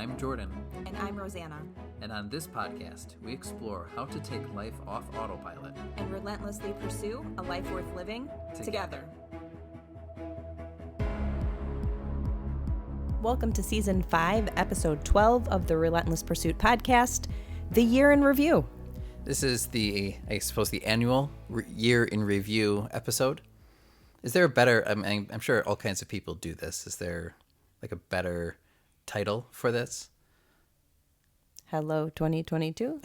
I'm Jordan. And I'm Rosanna. And on this podcast, we explore how to take life off autopilot and relentlessly pursue a life worth living together. Welcome to Season 5, Episode 12 of the Relentless Pursuit podcast, The Year in Review. This is the annual Year in Review episode. Is there a better, I'm sure all kinds of people do this. Is there like a better title for this? Hello, 2022.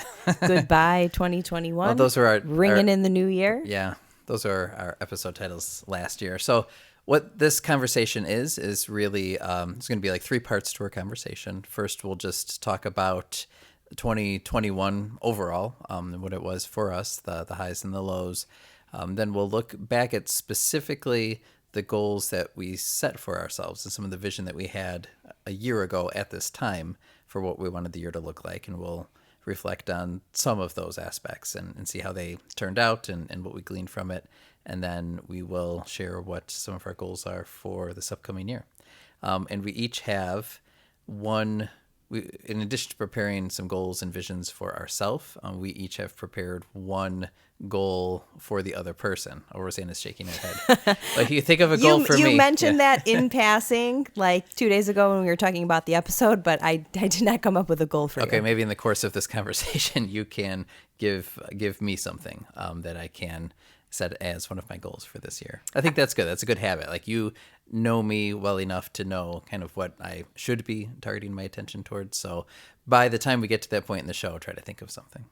Goodbye, 2021. Well, those are ringing in the new year. Yeah, those are our episode titles last year. So what this conversation is really, it's going to be like 3 parts to our conversation. First, we'll just talk about 2021 overall, what it was for us, the highs and the lows. Then we'll look back at specifically the goals that we set for ourselves and some of the vision that we had a year ago at this time for what we wanted the year to look like. And we'll reflect on some of those aspects and see how they turned out and what we gleaned from it. And then we will share what some of our goals are for this upcoming year. And we each have in addition to preparing some goals and visions for ourselves, we each have prepared one goal for the other person. Oh, Rosanna's shaking her head. Like, you think of a goal for me. You mentioned that in passing, like 2 days ago when we were talking about the episode, but I did not come up with a goal for you. Okay, maybe in the course of this conversation, you can give me something that I can set as one of my goals for this year. I think that's good. That's a good habit. Like, you know me well enough to know kind of what I should be targeting my attention towards. So by the time we get to that point in the show, try to think of something.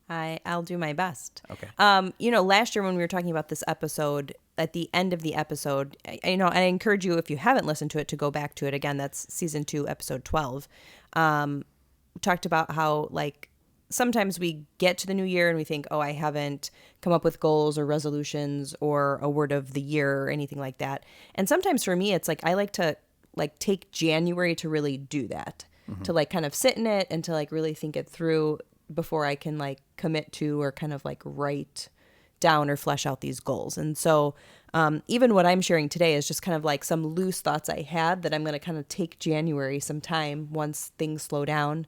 I'll do my best. Okay. Last year when we were talking about this episode, at the end of the episode, I encourage you, if you haven't listened to it, to go back to it again. That's season 2, episode 12. We talked about how, like, sometimes we get to the new year and we think, oh, I haven't come up with goals or resolutions or a word of the year or anything like that. And sometimes for me, it's like, I like to take January to really do that, to kind of sit in it and to really think it through before I can commit to or kind of write down or flesh out these goals. And so even what I'm sharing today is just kind of some loose thoughts I had that I'm going to kind of take January some time once things slow down,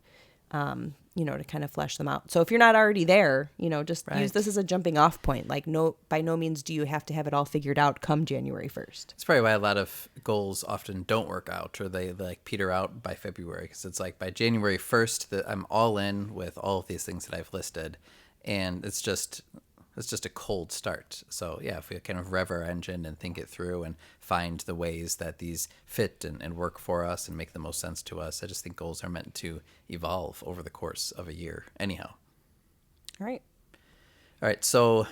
to kind of flesh them out. So if you're not already there, just use this as a jumping off point. By no means do you have to have it all figured out come January 1st. That's probably why a lot of goals often don't work out, or they peter out by February, because it's by January 1st that I'm all in with all of these things that I've listed, and it's just a cold start. So yeah, if we kind of rev our engine and think it through and find the ways that these fit and work for us and make the most sense to us, I just think goals are meant to evolve over the course of a year anyhow. All right. So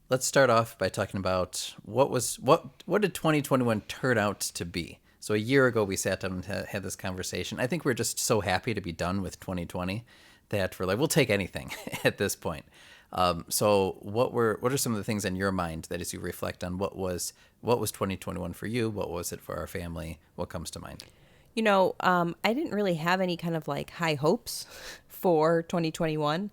let's start off by talking about what did 2021 turn out to be? So a year ago we sat down and had this conversation. I think we're just so happy to be done with 2020 that we're we'll take anything at this point. So what are some of the things in your mind that as you reflect on what was 2021 for you? What was it for our family? What comes to mind? I didn't really have any kind of high hopes for 2021.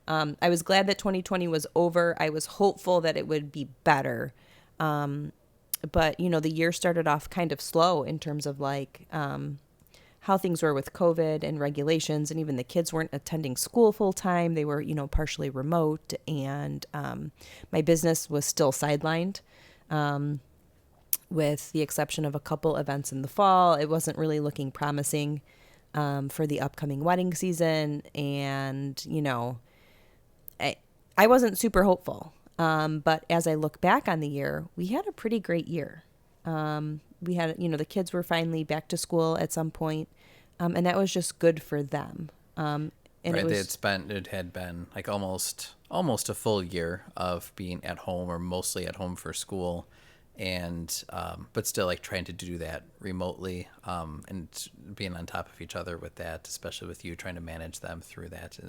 I was glad that 2020 was over. I was hopeful that it would be better. But the year started off kind of slow in terms of how things were with COVID and regulations, and even the kids weren't attending school full time. They were, partially remote, and my business was still sidelined, with the exception of a couple events in the fall. It wasn't really looking promising for the upcoming wedding season, and I wasn't super hopeful. But as I look back on the year, we had a pretty great year. We had, the kids were finally back to school at some point, and that was just good for them. And right, it had been almost a full year of being at home, or mostly at home for school, and but still trying to do that remotely, and being on top of each other with that, especially with you trying to manage them through that.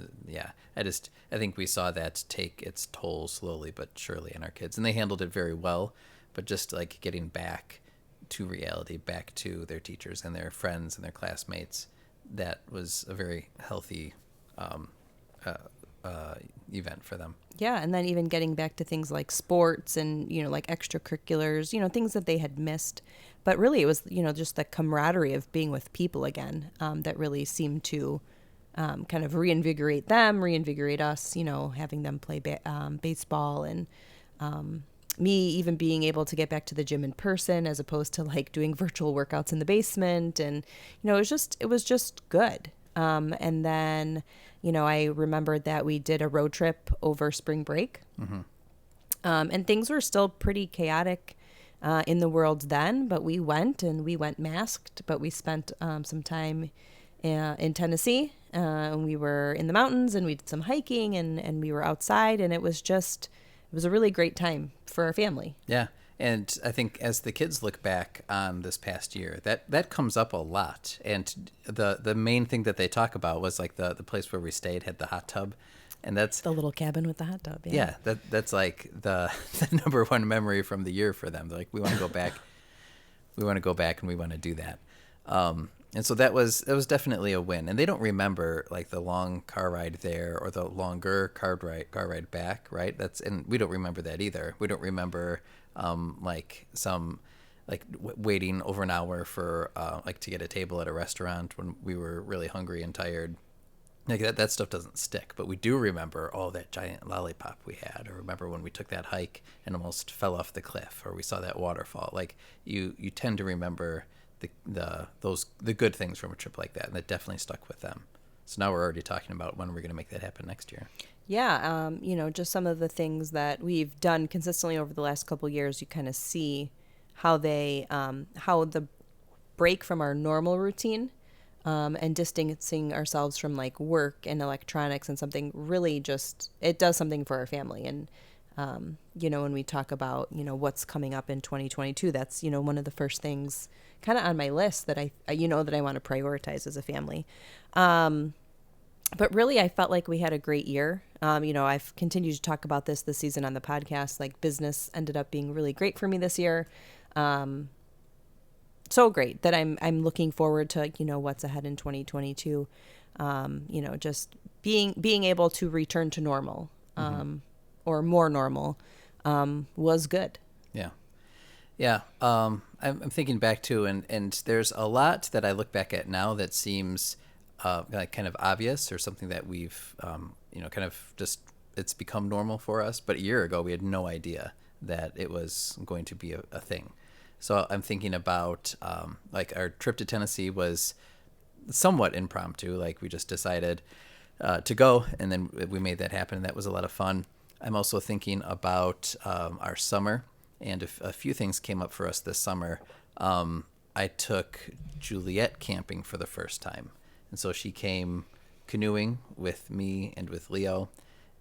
I think we saw that take its toll slowly but surely in our kids, and they handled it very well. But just getting back to reality, back to their teachers and their friends and their classmates, that was a very healthy event for them. Yeah, and then even getting back to things like sports and, like extracurriculars, things that they had missed. But really, it was, just the camaraderie of being with people again, that really seemed to kind of reinvigorate them, reinvigorate us, having them play baseball, and me even being able to get back to the gym in person as opposed to like doing virtual workouts in the basement. And, it was just good. And then, I remembered that we did a road trip over spring break. Mm-hmm. And things were still pretty chaotic in the world then, but we went masked, but we spent some time in Tennessee. We were in the mountains and we did some hiking and we were outside, and it was a really great time for our family. Yeah. And I think as the kids look back on this past year, that comes up a lot. And the main thing that they talk about was like the place where we stayed had the hot tub. And that's the little cabin with the hot tub. Yeah, that's like the number one memory from the year for them. They're like, we want to go back. We want to go back and we want to do that. And so that was definitely a win. And they don't remember like the long car ride there or the longer car ride back, right? And we don't remember that either. We don't remember waiting over an hour for to get a table at a restaurant when we were really hungry and tired. Like that stuff doesn't stick, but we do remember that giant lollipop we had, or remember when we took that hike and almost fell off the cliff, or we saw that waterfall. Like you tend to remember the good things from a trip like that, and that definitely stuck with them. So now we're already talking about when we're going to make that happen next year. Yeah, just some of the things that we've done consistently over the last couple of years. You kind of see how how the break from our normal routine. And distancing ourselves from like work and electronics and something really it does something for our family. And, when we talk about, what's coming up in 2022, that's, one of the first things kind of on my list that I want to prioritize as a family. But really, I felt like we had a great year. I've continued to talk about this season on the podcast. Like business ended up being really great for me this year. So great that I'm looking forward to what's ahead in 2022. Just being able to return to normal, or more normal, was good. Yeah. I'm thinking back to and there's a lot that I look back at now that seems like kind of obvious, or something that we've kind of just it's become normal for us. But a year ago we had no idea that it was going to be a thing. So I'm thinking about our trip to Tennessee was somewhat impromptu. Like we just decided to go, and then we made that happen, and that was a lot of fun. I'm also thinking about our summer, and a few things came up for us this summer. I took Juliet camping for the first time, and so she came canoeing with me and with Leo,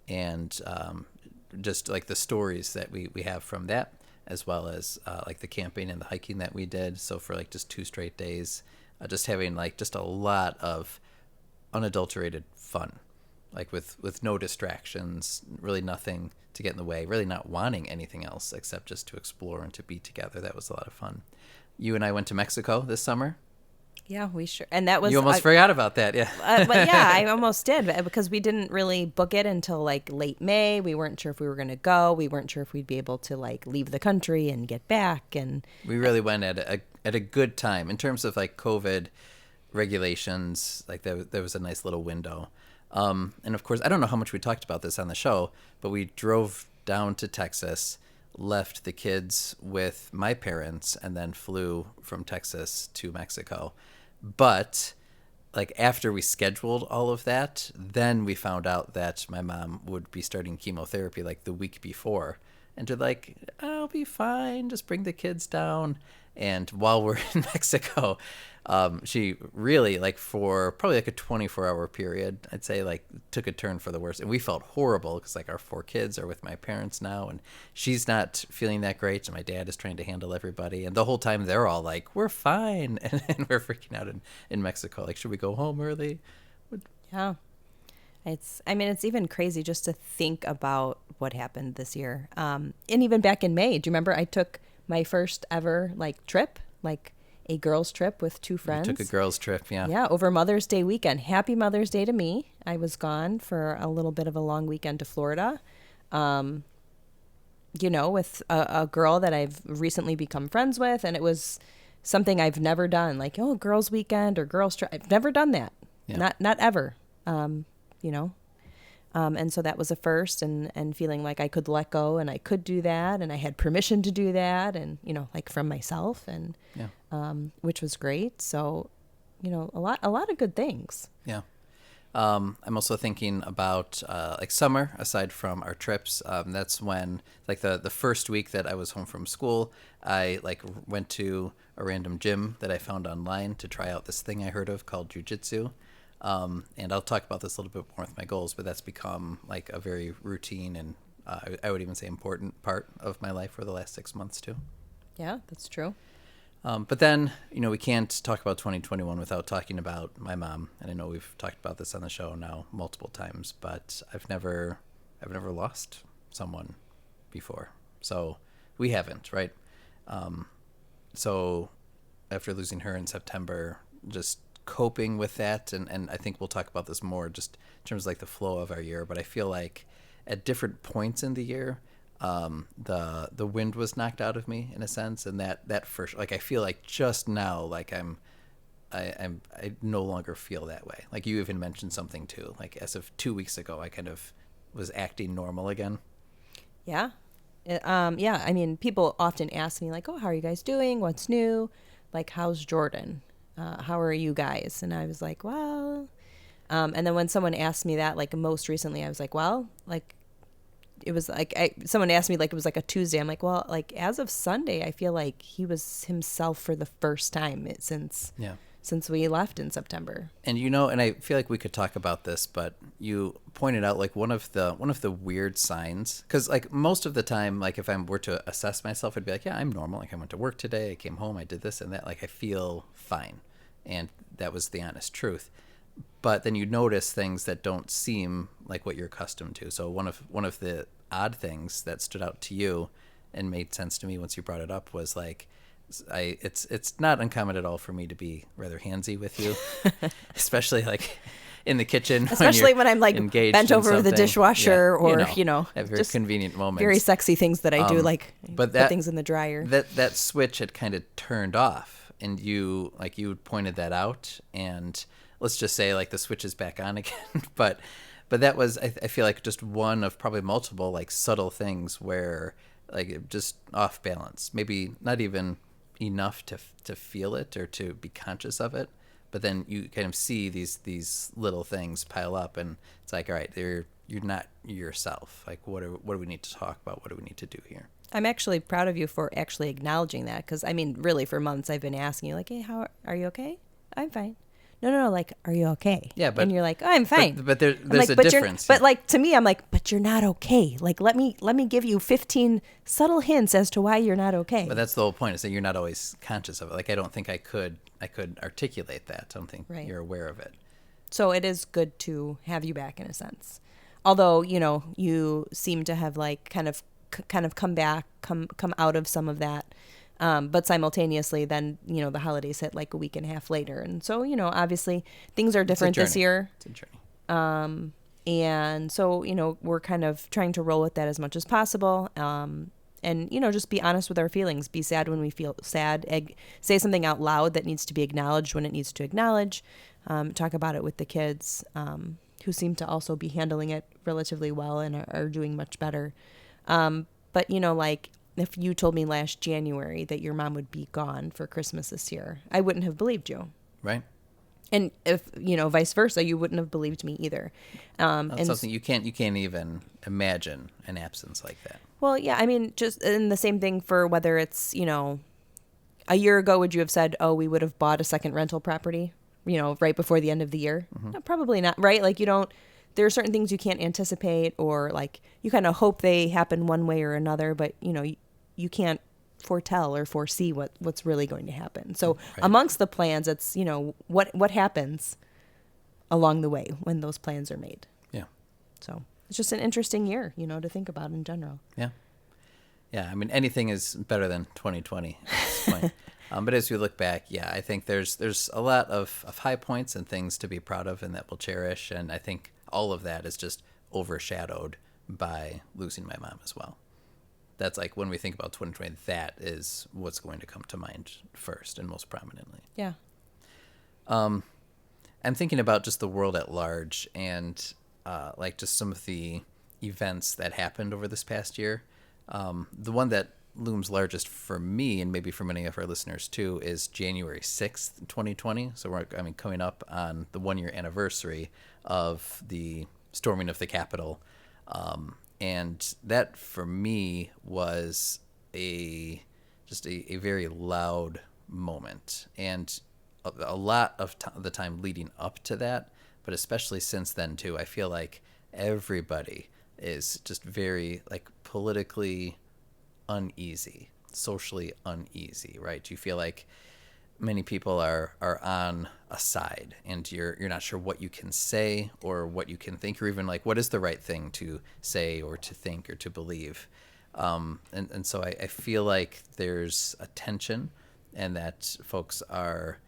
and just like the stories that we have from that, as well as like the camping and the hiking that we did. So for like just 2 straight days, just having like just a lot of unadulterated fun, like with no distractions, really nothing to get in the way, really not wanting anything else except just to explore and to be together. That was a lot of fun. You and I went to Mexico this summer. Yeah, we sure. And that was... You almost forgot about that, yeah. But yeah, I almost did, because we didn't really book it until like late May. We weren't sure if we were going to go. We weren't sure if we'd be able to like leave the country and get back. And we really went at a good time in terms of like COVID regulations. Like there was a nice little window. And of course, I don't know how much we talked about this on the show, but we drove down to Texas, left the kids with my parents, and then flew from Texas to Mexico. But like after we scheduled all of that, then we found out that my mom would be starting chemotherapy like the week before. And they're like, I'll be fine, just bring the kids down. And while we're in Mexico, she really, like for probably like a 24-hour period, I'd say like took a turn for the worse. And we felt horrible because like our 4 kids are with my parents now, and she's not feeling that great. And my dad is trying to handle everybody. And the whole time they're all like, we're fine. And we're freaking out in Mexico. Like, should we go home early? Yeah. It's even crazy just to think about what happened this year. And even back in May, do you remember I took my first ever like trip, like a girls' trip with two You friends. took a girls' trip, yeah. Yeah, over Mother's Day weekend. Happy Mother's Day to me. I was gone for a little bit of a long weekend to Florida. With a girl that I've recently become friends with, and it was something I've never done. Like, girls' weekend or girls' trip. I've never done that. Yeah. Not ever. And so that was a first, and feeling like I could let go and I could do that, and I had permission to do that, and like from myself, and which was great. So, a lot of good things. Yeah. I'm also thinking about like summer. Aside from our trips, that's when like the first week that I was home from school, I like went to a random gym that I found online to try out this thing I heard of called jujitsu. And I'll talk about this a little bit more with my goals, but that's become like a very routine and I would even say important part of my life for the last 6 months too. Yeah, that's true. But then, we can't talk about 2021 without talking about my mom. And I know we've talked about this on the show now multiple times, but I've never lost someone before. So we haven't, right? So after losing her in September, just coping with that, and I think we'll talk about this more just in terms of like the flow of our year, but I feel like at different points in the year, the wind was knocked out of me in a sense, and that first, like I feel like just now, like I no longer feel that way. Like you even mentioned something too, like as of 2 weeks ago, I kind of was acting normal again. Yeah. Yeah. I mean, people often ask me like, "Oh, how are you guys doing? What's new? Like, how's Jordan? How are you guys?" And I was like, well, and then when someone asked me that, like most recently, I was like, well, like it was like someone asked me like it was like a Tuesday. I'm like, well, like as of Sunday, I feel like he was himself for the first time since we left in September. And and I feel like we could talk about this, but you pointed out like one of the weird signs, because like most of the time, like if I were to assess myself, I'd be like, yeah, I'm normal. Like I went to work today, I came home, I did this and that. Like I feel fine, and that was the honest truth. But then you notice things that don't seem like what you're accustomed to. So one of the odd things that stood out to you and made sense to me once you brought it up was like, it's not uncommon at all for me to be rather handsy with you, especially like in the kitchen, especially when I'm like bent over the dishwasher, or at very convenient moments, very sexy things that I do, like but put things in the dryer. That switch had kind of turned off, and you pointed that out, and let's just say like the switch is back on again. but that was I feel like just one of probably multiple like subtle things where like it just off balance, maybe not even enough to feel it or to be conscious of it, but then you kind of see these little things pile up, and it's like, all right, you're not yourself. Like what do we need to talk about? What do we need to do here? I'm actually proud of you for actually acknowledging that, because I mean, really, for months I've been asking you like, hey, how are you okay? I'm fine. No, like, are you okay? Yeah, but and you're like, oh, I'm fine. But there's like, a difference. But like to me, I'm like, but you're not okay. Like, let me give you 15 subtle hints as to why you're not okay. But that's the whole point, is that you're not always conscious of it. Like I don't think I could articulate that. I don't think you're aware of it. So it is good to have you back in a sense. Although, you seem to have like kind of come back, come out of some of that. But simultaneously, then, the holidays hit like a week and a half later. And so, obviously things are different this year. It's a journey. And so, we're kind of trying to roll with that as much as possible. And, just be honest with our feelings. Be sad when we feel sad. Say something out loud that needs to be acknowledged when it needs to acknowledge. Talk about it with the kids, who seem to also be handling it relatively well and are doing much better. But, like, if you told me last January that your mom would be gone for Christmas this year, I wouldn't have believed you. Right. And if, vice versa, you wouldn't have believed me either. That's and something you can't even imagine an absence like that. Well, yeah, I mean, just in the same thing for whether it's, a year ago, would you have said, oh, we would have bought a second rental property, right before the end of the year? Mm-hmm. No, probably not, right? Like there are certain things you can't anticipate, or like you kind of hope they happen one way or another, but, you can't foretell or foresee what's really going to happen. So amongst the plans, it's, what happens along the way when those plans are made. Yeah. So it's just an interesting year, to think about in general. Yeah. Yeah, I mean, anything is better than 2020 at this point. But as we look back, yeah, I think there's a lot of high points and things to be proud of and that we'll cherish. And I think all of that is just overshadowed by losing my mom as well. That's like when we think about 2020, that is what's going to come to mind first and most prominently. Yeah. I'm thinking about just the world at large and like just some of the events that happened over this past year. The one that looms largest for me and maybe for many of our listeners too is January 6th, 2020. So we're coming up on the 1 year anniversary of the storming of the Capitol. And that for me was just a very loud moment. And a lot of the time leading up to that, but especially since then too, I feel like everybody is just very like politically uneasy, socially uneasy, right? You feel like many people are on a side and you're not sure what you can say or what you can think, or even like what is the right thing to say or to think or to believe. And so I feel like there's a tension and that folks are,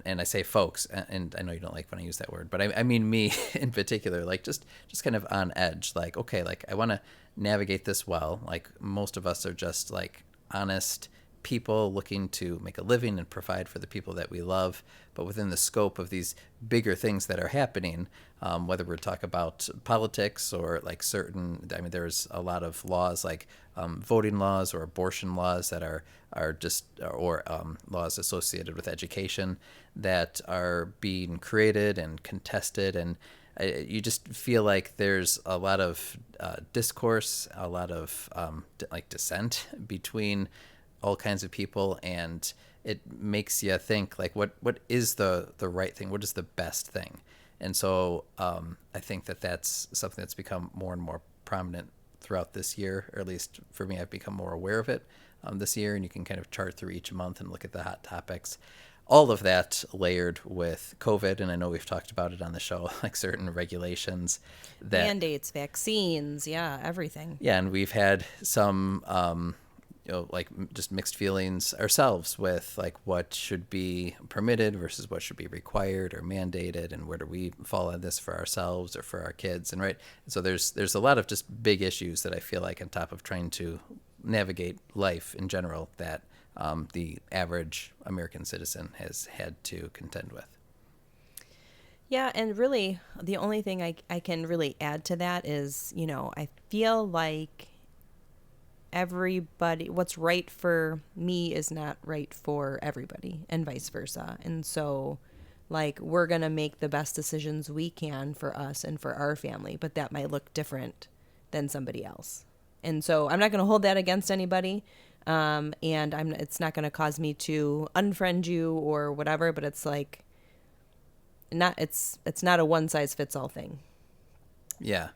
and I say folks, and I know you don't like when I use that word, but I mean me in particular, like just kind of on edge, like, okay, like I want to navigate this well. Like most of us are just like honest people looking to make a living and provide for the people that we love, but within the scope of these bigger things that are happening, whether we're talking about politics or like there's a lot of laws like voting laws or abortion laws that are just, or laws associated with education that are being created and contested, and you just feel like there's a lot of discourse, a lot of like dissent between all kinds of people, and it makes you think like what is the right thing, what is the best thing. And so I think that's something that's become more and more prominent throughout this year, or at least for me, I've become more aware of it this year, and you can kind of chart through each month and look at the hot topics. All of that layered with COVID, and I know we've talked about it on the show, like certain regulations that mandates, vaccines, yeah, everything. Yeah, and we've had some like just mixed feelings ourselves with like what should be permitted versus what should be required or mandated, and where do we fall on this for ourselves or for our kids, and right. So there's a lot of just big issues that I feel like on top of trying to navigate life in general that the average American citizen has had to contend with. Yeah, and really the only thing I can really add to that is, I feel like what's right for me is not right for everybody, and vice versa. And so like we're going to make the best decisions we can for us and for our family, but that might look different than somebody else. And so I'm not going to hold that against anybody. And it's not going to cause me to unfriend you or whatever, but it's like it's not a one size fits all thing. Yeah.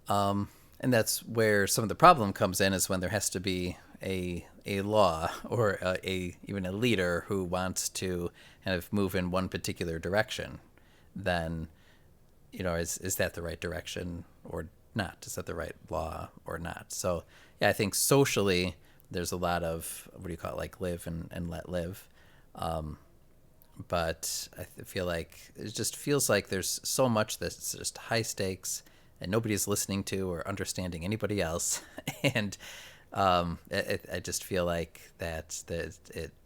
And that's where some of the problem comes in, is when there has to be a law or even a leader who wants to kind of move in one particular direction. Then, is that the right direction or not? Is that the right law or not? So, yeah, I think socially there's a lot of, what do you call it, like live and let live. But I feel like it just feels like there's so much that's just high stakes and nobody's listening to or understanding anybody else. And I just feel like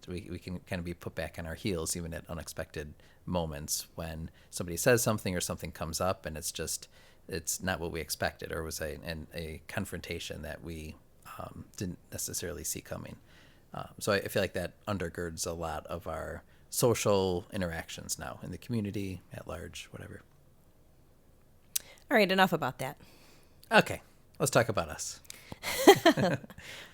we can kind of be put back on our heels even at unexpected moments when somebody says something or something comes up and it's not what we expected, or was a confrontation that we didn't necessarily see coming. So I feel like that undergirds a lot of our social interactions now in the community at large, whatever. All right, enough about that. Okay, let's talk about us.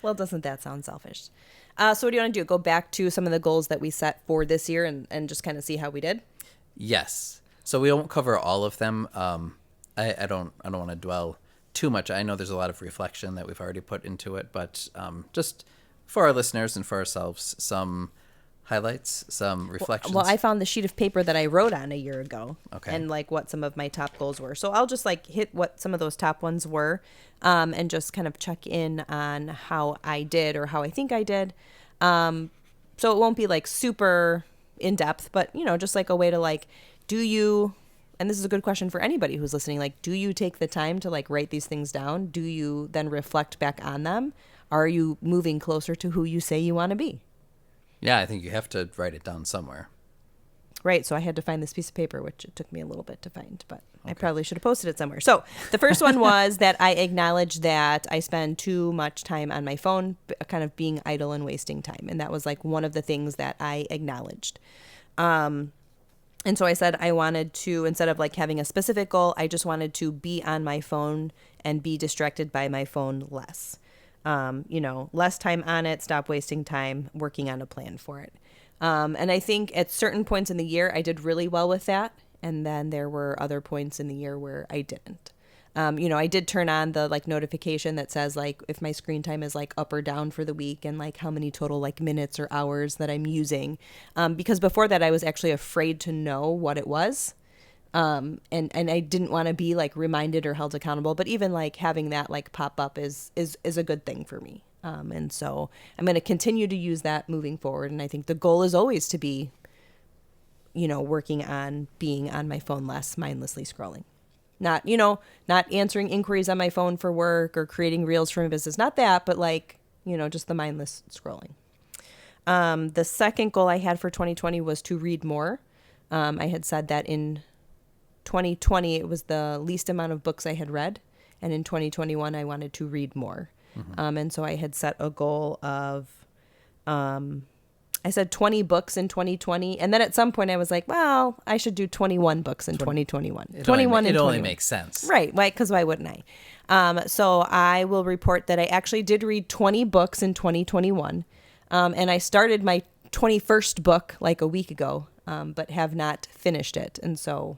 Well, doesn't that sound selfish? So what do you want to do? Go back to some of the goals that we set for this year and just kind of see how we did? Yes. So we won't cover all of them. I don't want to dwell too much. I know there's a lot of reflection that we've already put into it, but just for our listeners and for ourselves, some highlights, some reflections? Well, I found the sheet of paper that I wrote on a year ago, Okay. and like what some of my top goals were. So I'll just like hit what some of those top ones were, and just kind of check in on how I did or how I think I did. So it won't be like super in depth, but just like a way to like, do you, and this is a good question for anybody who's listening, like, do you take the time to like write these things down? Do you then reflect back on them? Are you moving closer to who you say you want to be? Yeah, I think you have to write it down somewhere. Right, so I had to find this piece of paper, which it took me a little bit to find, but I probably should have posted it somewhere. So the first one was that I acknowledged that I spend too much time on my phone, kind of being idle and wasting time. And that was like one of the things that I acknowledged. And so I said I wanted to, instead of like having a specific goal, I just wanted to be on my phone and be distracted by my phone less. Less time on it, stop wasting time working on a plan for it. And I think at certain points in the year, I did really well with that. And then there were other points in the year where I didn't. I did turn on the like notification that says like if my screen time is like up or down for the week and like how many total like minutes or hours that I'm using. Because before that, I was actually afraid to know what it was. And I didn't want to be like reminded or held accountable, but even like having that like pop up is a good thing for me. And so I'm going to continue to use that moving forward. And I think the goal is always to be, working on being on my phone less, mindlessly scrolling, not answering inquiries on my phone for work or creating reels for my business. Not that, but like, just the mindless scrolling. The second goal I had for 2020 was to read more. I had said that in 2020, it was the least amount of books I had read. And in 2021, I wanted to read more. And so I had set a goal of, I said 20 books in 2020. And then at some point I was like, well, I should do 21 books in 2021. It 21 only, and it 21. only makes sense. Right. Why? Because why wouldn't I? So I will report that I actually did read 20 books in 2021. And I started my 21st book like a week ago, but have not finished it. And so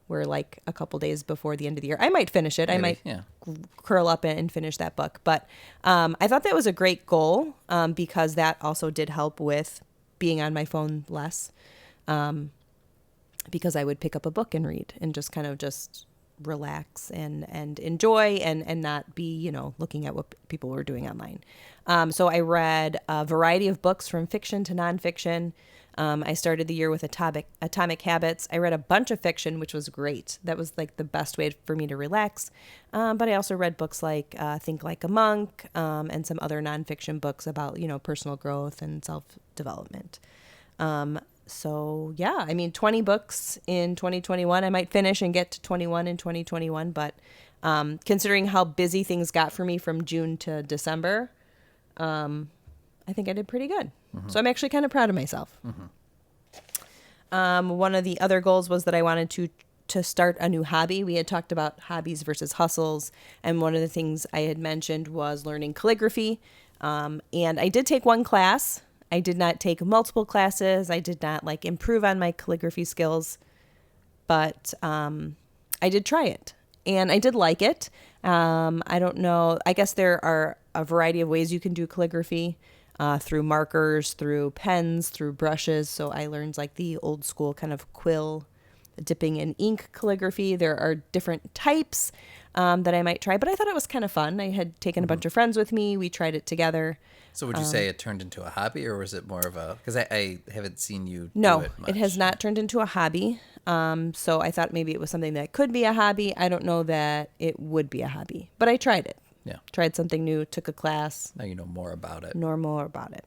we're like a couple days before the end of the year. I might finish it. Maybe, I might curl up and finish that book. But I thought that was a great goal because that also did help with being on my phone less, because I would pick up a book and read and just kind of just relax and enjoy and not be, looking at what people were doing online. So I read a variety of books from fiction to nonfiction. I started the year with Atomic Habits. I read a bunch of fiction, which was great. That was like the best way for me to relax. But I also read books like Think Like a Monk, and some other nonfiction books about, personal growth and self-development. So yeah, 20 books in 2021. I might finish and get to 21 in 2021, but considering how busy things got for me from June to December, I think I did pretty good. Mm-hmm. So I'm actually kind of proud of myself. Mm-hmm. One of the other goals was that I wanted to start a new hobby. We had talked about hobbies versus hustles, and one of the things I had mentioned was learning calligraphy. And I did take one class. I did not take multiple classes. I did not improve on my calligraphy skills, but I did try it, and I did like it. I don't know. I guess there are a variety of ways you can do calligraphy, through markers, through pens, through brushes. So I learned the old school kind of quill dipping in ink calligraphy. There are different types that I might try, but I thought it was kind of fun. I had taken a bunch of friends with me. We tried it together. So would you say it turned into a hobby, or was it more of a, because I haven't seen you No, do it much. It has not turned into a hobby. So I thought maybe it was something that could be a hobby. I don't know that it would be a hobby, but I tried it. Yeah. Tried something new, took a class. Now you know more about it. Know more about it.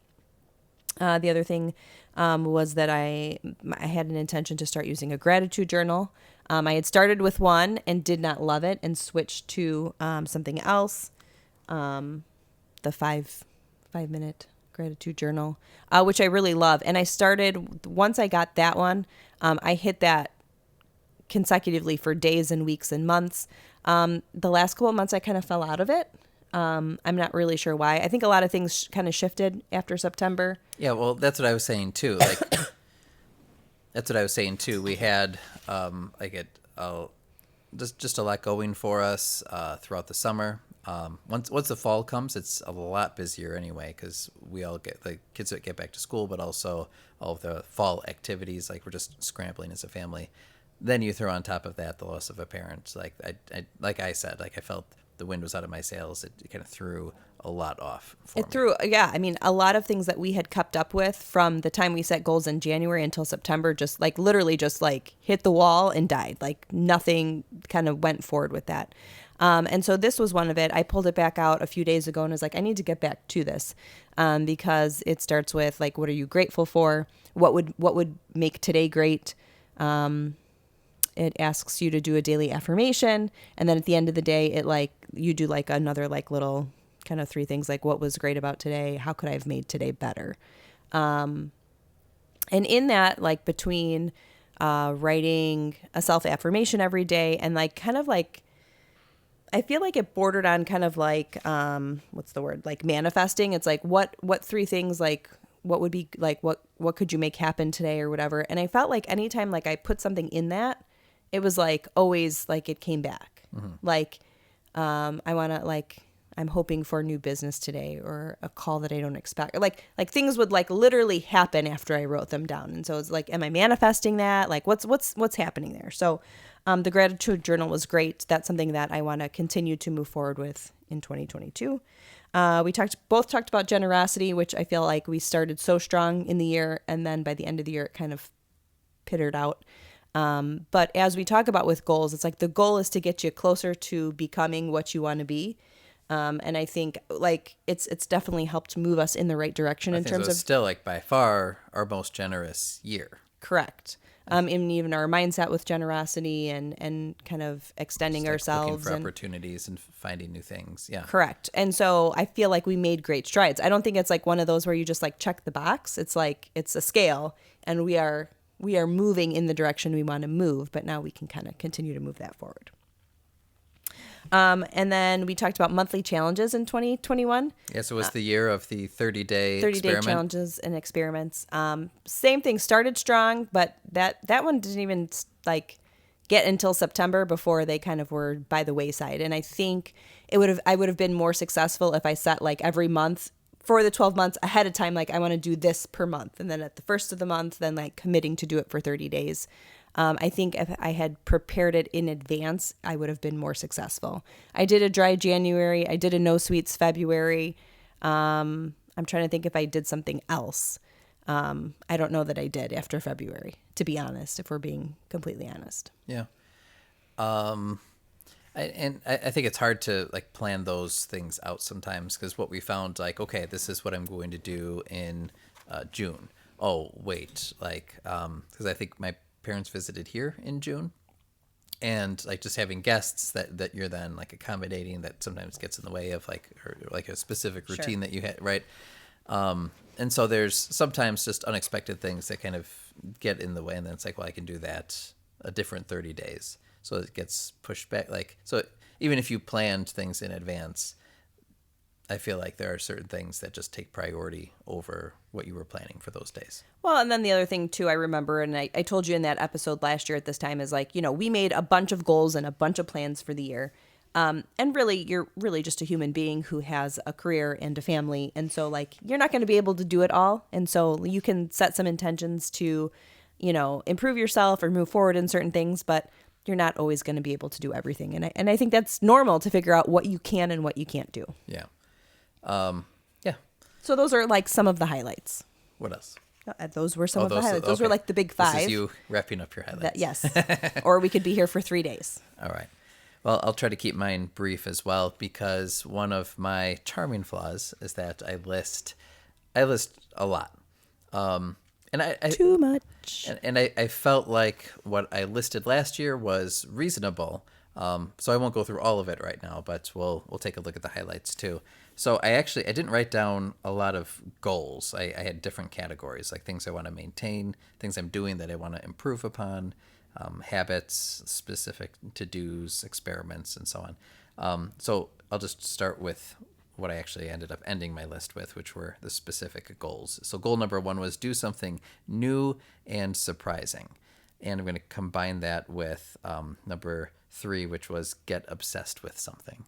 The other thing was that I had an intention to start using a gratitude journal. I had started with one and did not love it and switched to something else, the 5-minute gratitude journal, which I really love. And I started, once I got that one, I hit that consecutively for days and weeks and months. The last couple of months I kind of fell out of it. I'm not really sure why. I think a lot of things kind of shifted after September. Yeah, well, that's what I was saying too. That's what I was saying too. We had just a lot going for us throughout the summer, Once the fall comes, it's a lot busier anyway because we all get the kids that get back to school, but also all of the fall activities. Like we're just scrambling as a family. Then you throw on top of that the loss of a parent. Like I said, like I felt the wind was out of my sails. It kind of threw a lot off for me. It threw, yeah. I mean, a lot of things that we had kept up with from the time we set goals in January until September, just like literally just like hit the wall and died. Like nothing kind of went forward with that. And so this was one of it. I pulled it back out a few days ago and was like, I need to get back to this because it starts with like, what are you grateful for? What would make today great? It asks you to do a daily affirmation. And then at the end of the day, it like, you do like another like little kind of 3 things, like what was great about today? How could I have made today better? And in that, like between writing a self-affirmation every day and like kind of like, I feel like it bordered on kind of like, what's the word? Like manifesting. It's like, what 3 things, like what would be like, what could you make happen today or whatever. And I felt like anytime like I put something in that, it was like always like it came back. Like, I want to like, I'm hoping for new business today or a call that I don't expect. Like things would like literally happen after I wrote them down. And so it's like, am I manifesting that? Like what's happening there? So, the gratitude journal was great. That's something that I want to continue to move forward with in 2022. We both talked about generosity, which I feel like we started so strong in the year. And then by the end of the year, it kind of pittered out. But as we talk about with goals, it's like the goal is to get you closer to becoming what you want to be. And I think like it's definitely helped move us in the right direction in terms of still like by far our most generous year. Correct. And even our mindset with generosity and kind of extending Just, like, ourselves looking for and opportunities and finding new things. Yeah. correct. And so I feel like we made great strides. I don't think it's like one of those where you just like check the box. It's like it's a scale and we are moving in the direction we want to move, but now we can kind of continue to move that forward. And then we talked about monthly challenges in 2021. Yes, it was the year of the 30-day 30-day challenges and experiments. Same thing, started strong, but that one didn't even like get until September before they kind of were by the wayside. And I think I would have been more successful if I set like every month for the 12 months ahead of time, like I want to do this per month. And then at the first of the month, then like committing to do it for 30 days. I think if I had prepared it in advance, I would have been more successful. I did a dry January. I did a no sweets February. I'm trying to think if I did something else. I don't know that I did after February, to be honest, if we're being completely honest. Yeah. I think it's hard to like plan those things out sometimes because what we found, like, okay, this is what I'm going to do in June. Oh, wait, like, because I think my parents visited here in June, and like just having guests that you're then like accommodating, that sometimes gets in the way of like or like a specific routine that you had, right? And so there's sometimes just unexpected things that kind of get in the way, and then it's like, well, I can do that a different 30 days, so it gets pushed back. Like, so even if you planned things in advance, I feel like there are certain things that just take priority over what you were planning for those days. Well, and then the other thing too, I remember, and I told you in that episode last year at this time, is like, we made a bunch of goals and a bunch of plans for the year. And really, you're really just a human being who has a career and a family. And so like, you're not going to be able to do it all. And so you can set some intentions to, improve yourself or move forward in certain things, but you're not always going to be able to do everything. And I think that's normal to figure out what you can and what you can't do. Yeah. Yeah. So those are like some of the highlights. What else? Those were some of the highlights. Those were like the big 5. This is you wrapping up your highlights. Yes. Or we could be here for 3 days. All right. Well, I'll try to keep mine brief as well, because one of my charming flaws is that I list a lot. And I too much. And I felt like what I listed last year was reasonable. So I won't go through all of it right now, but we'll take a look at the highlights too. So I didn't write down a lot of goals. I had different categories, like things I want to maintain, things I'm doing that I want to improve upon, habits, specific to-dos, experiments, and so on. So I'll just start with what I actually ended up ending my list with, which were the specific goals. So goal number 1 was do something new and surprising. And I'm going to combine that with number 3, which was get obsessed with something.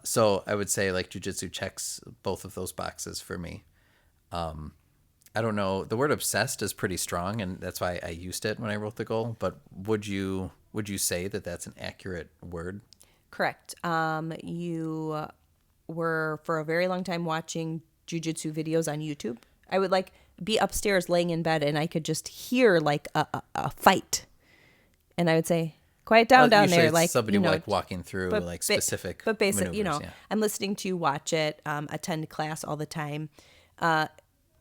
So I would say like jujitsu checks both of those boxes for me. I don't know. The word obsessed is pretty strong, and that's why I used it when I wrote the goal. But would you say that that's an accurate word? Correct. You were for a very long time watching jujitsu videos on YouTube. I would like be upstairs laying in bed and I could just hear like a fight. And I would say, quiet down Usually there. it's Like, somebody like walking through like specific but basic, maneuvers. Yeah. I'm listening to you watch it, attend class all the time.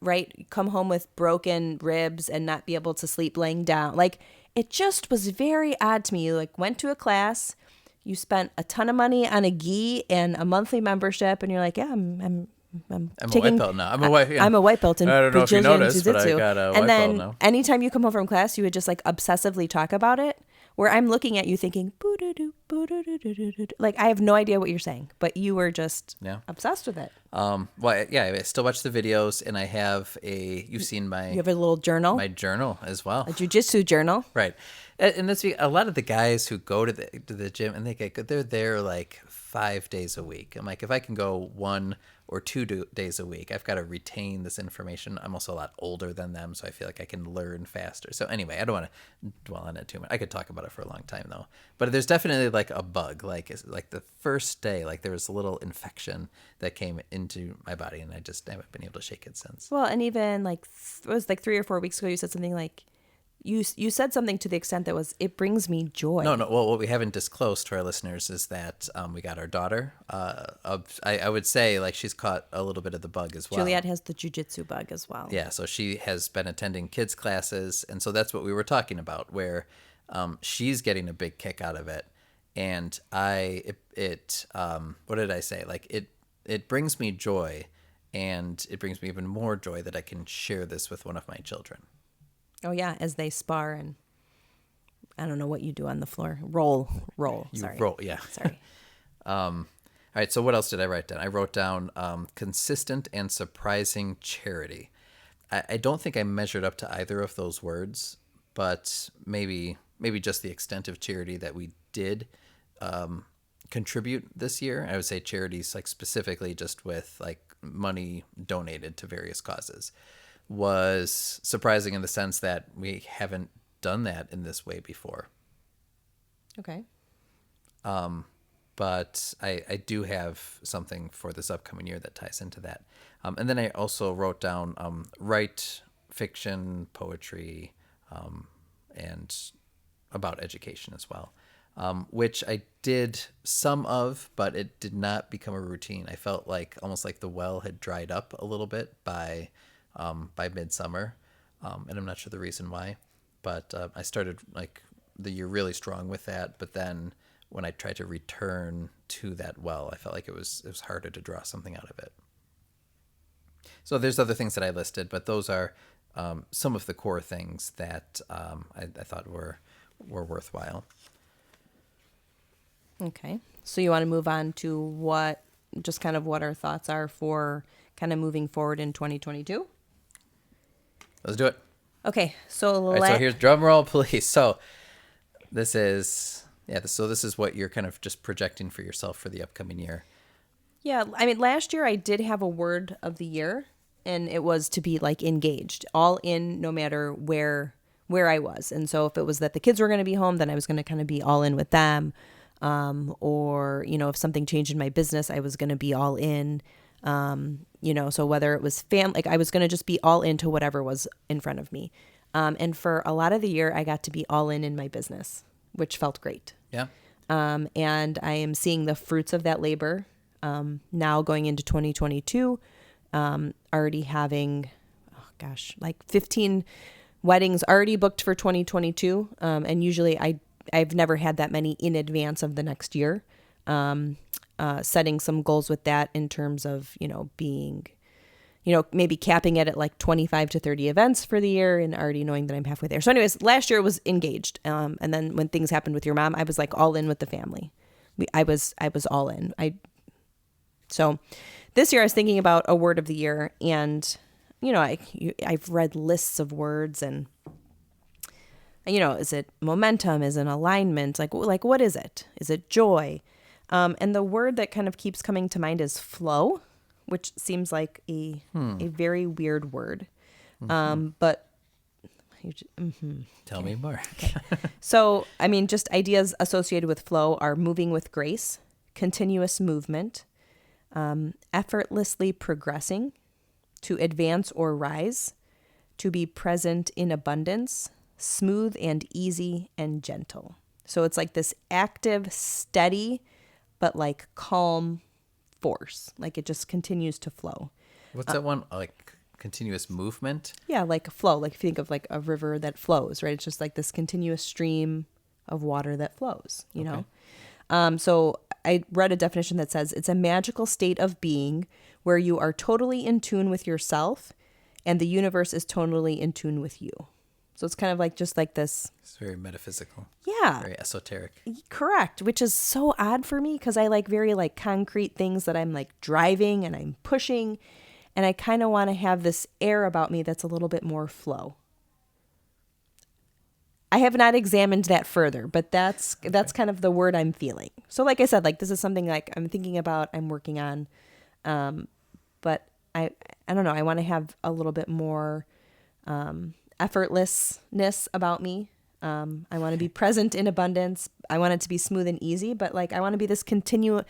Right? Come home with broken ribs and not be able to sleep laying down. Like, it just was very odd to me. You like went to a class, you spent a ton of money on a gi and a monthly membership, and you're like, yeah, I'm I'm a taking, white belt now. I'm a white. Yeah. I'm a white belt in I don't know if you Brazilian noticed, but I Jiu-Jitsu. got a white And belt then now. anytime you come home from class, you would just like obsessively talk about it. Where I'm looking at you thinking, boo-doo-doo, boo-doo-doo-doo-doo-doo. Like I have no idea what you're saying, but you were just obsessed with it. Well, yeah, I still watch the videos, and I have you've seen You have a little journal, my journal as well. a jujitsu journal. Right. And that's a lot of the guys who go to the gym and they're there like 5 days a week. I'm like, if I can go 1 or 2 days a week, I've got to retain this information. I'm also a lot older than them, so I feel like I can learn faster. So anyway, I don't want to dwell on it too much. I could talk about it for a long time though. But there's definitely like a bug, like the first day, like there was a little infection that came into my body, and I just haven't been able to shake it since. Well, and even like it was like 3 or 4 weeks ago, you said something like you said something to the extent that was it brings me joy. No. Well, what we haven't disclosed to our listeners is that we got our daughter. I would say like she's caught a little bit of the bug as well. Juliet has the jujitsu bug as well. Yeah, so she has been attending kids classes, and so that's what we were talking about, where she's getting a big kick out of it, and what did I say? Like it brings me joy, and it brings me even more joy that I can share this with one of my children. Oh yeah, as they spar and I don't know what you do on the floor. Roll. Sorry. Roll, yeah. Sorry. All right, so what else did I write down? I wrote down consistent and surprising charity. I don't think I measured up to either of those words, but maybe just the extent of charity that we did contribute this year. I would say charities, like specifically just with like money donated to various causes, was surprising in the sense that we haven't done that in this way before. Okay. But I do have something for this upcoming year that ties into that. And then I also wrote down write fiction, poetry, and about education as well, which I did some of, but it did not become a routine. I felt like almost like the well had dried up a little bit by midsummer, and I'm not sure the reason why, but I started like the year really strong with that. But then when I tried to return to that well, I felt like it was harder to draw something out of it. So there's other things that I listed, but those are some of the core things that I thought were worthwhile. Okay. So you want to move on to what our thoughts are for kind of moving forward in 2022? Let's do it. Okay. So All right, so here's drum roll, please. So this is what you're kind of just projecting for yourself for the upcoming year. Yeah, I mean, last year I did have a word of the year, and it was to be like engaged, all in, no matter where I was. And so if it was that the kids were going to be home, then I was going to kind of be all in with them. Or, if something changed in my business, I was going to be all in. So whether it was like I was going to just be all into whatever was in front of me. And for a lot of the year, I got to be all in my business, which felt great. Yeah. And I am seeing the fruits of that labor. Now going into 2022, already having, like 15 weddings already booked for 2022. And usually I've never had that many in advance of the next year. Setting some goals with that in terms of, being, maybe capping it at like 25 to 30 events for the year and already knowing that I'm halfway there. So anyways, last year was engaged. And then when things happened with your mom, I was like all in with the family. I was all in. So this year I was thinking about a word of the year, and, I've read lists of words, and, is it momentum? Is it alignment? Like what is it? Is it joy? And the word that kind of keeps coming to mind is flow, which seems like a very weird word. But Tell me more. so, I mean, just ideas associated with flow are moving with grace, continuous movement, effortlessly progressing, to advance or rise, to be present in abundance, smooth and easy and gentle. So it's like this active, steady, but like calm force. Like it just continues to flow. What's that one? Like continuous movement? Yeah, like a flow. Like if you think of like a river that flows, right? It's just like this continuous stream of water that flows, you know? So I read a definition that says it's a magical state of being where you are totally in tune with yourself and the universe is totally in tune with you. So it's kind of like just like this. It's very metaphysical. Yeah. Very esoteric. Correct, which is so odd for me because I like very like concrete things that I'm like driving and I'm pushing, and I kind of want to have this air about me that's a little bit more flow. I have not examined that further, but that's kind of the word I'm feeling. So like I said, like this is something like I'm thinking about, I'm working on, but I don't know, I want to have a little bit more effortlessness about me. I want to be present in abundance. I want it to be smooth and easy, but like I want to be this continuous